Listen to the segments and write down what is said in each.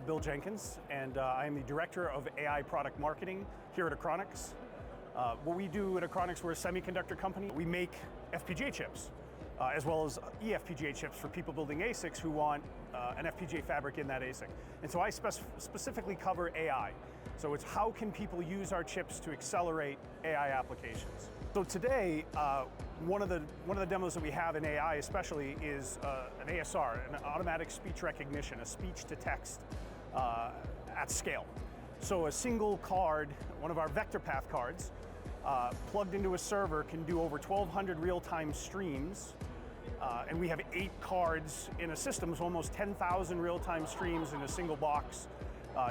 Bill Jenkins, and I am the Director of AI Product Marketing here at Achronix. What we do at Achronix, we're a semiconductor company. We make FPGA chips, as well as eFPGA chips for people building ASICs who want an FPGA fabric in that ASIC. And so I specifically cover AI. So it's how can people use our chips to accelerate AI applications. So today, one of the demos that we have in AI especially is an ASR, an automatic speech recognition, a speech to text at scale. So a single card, one of our vector path cards, plugged into a server can do over 1,200 real-time streams. And we have 8 cards in a system, so almost 10,000 real-time streams in a single box.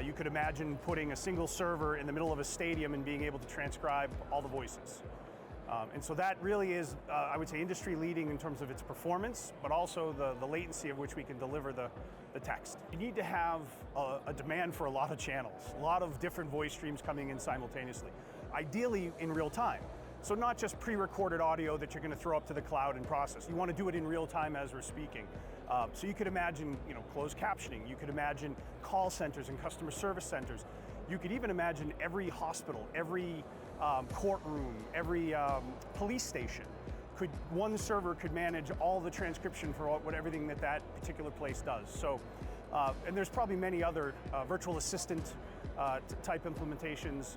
You could imagine putting a single server in the middle of a stadium and being able to transcribe all the voices. And so that really is, I would say, industry leading in terms of its performance, but also the latency of which we can deliver the text. You need to have a demand for a lot of channels, a lot of different voice streams coming in simultaneously, ideally in real time. So not just pre-recorded audio that you're going to throw up to the cloud and process. You want to do it in real time as we're speaking. So you could imagine, closed captioning. You could imagine call centers and customer service centers. You could even imagine every hospital, every courtroom, every police station. One server could manage all the transcription for everything that particular place does. So, and there's probably many other virtual assistant type implementations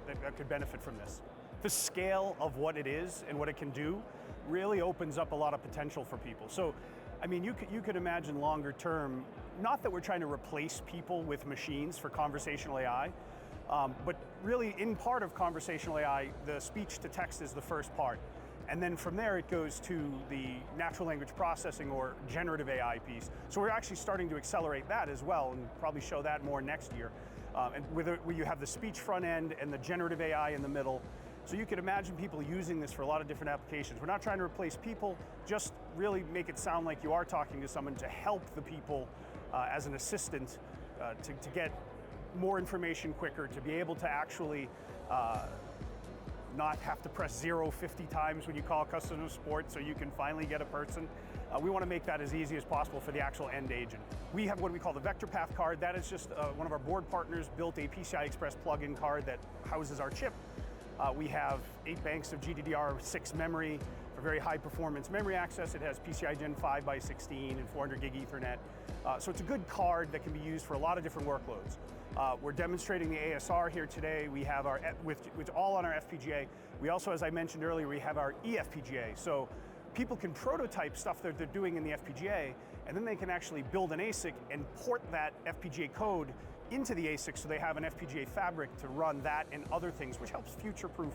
that could benefit from this. The scale of what it is and what it can do really opens up a lot of potential for people. So, I mean, you could imagine longer term, not that we're trying to replace people with machines for conversational AI, but really in part of conversational AI, the speech to text is the first part. And then from there, it goes to the natural language processing or generative AI piece. So we're actually starting to accelerate that as well, and probably show that more next year. And where you have the speech front end and the generative AI in the middle. So you could imagine people using this for a lot of different applications. We're not trying to replace people, just really make it sound like you are talking to someone to help the people as an assistant to get more information quicker, to be able to actually not have to press 0 50 times when you call customer support so you can finally get a person. We want to make that as easy as possible for the actual end agent. We have what we call the vector path card. That is just one of our board partners built a PCI Express plug-in card that houses our chip. We have 8 banks of GDDR6 memory for very high performance memory access. It has PCI Gen 5x16 and 400 gig Ethernet. So it's a good card that can be used for a lot of different workloads. We're demonstrating the ASR here today. We have with all on our FPGA. We also, as I mentioned earlier, we have our eFPGA. So people can prototype stuff that they're doing in the FPGA, and then they can actually build an ASIC and port that FPGA code into the ASIC so they have an FPGA fabric to run that and other things, which helps future-proof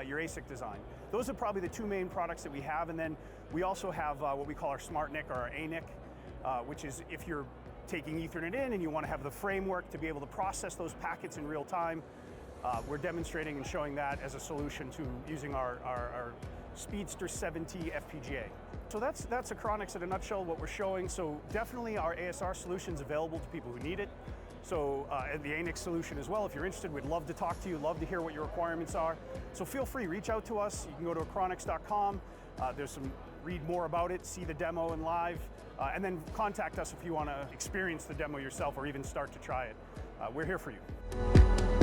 your ASIC design. Those are probably the 2 main products that we have, and then we also have what we call our Smart NIC or our ANIC, which is if you're taking Ethernet in and you want to have the framework to be able to process those packets in real time. We're demonstrating and showing that as a solution to using our Speedster 7T FPGA. So that's Achronix in a nutshell, what we're showing. So definitely our ASR solution is available to people who need it. So and the ANIC solution as well. If you're interested, we'd love to talk to you, love to hear what your requirements are. So feel free, reach out to us. You can go to achronix.com. Read more about it, see the demo in live, and then contact us if you want to experience the demo yourself or even start to try it. We're here for you.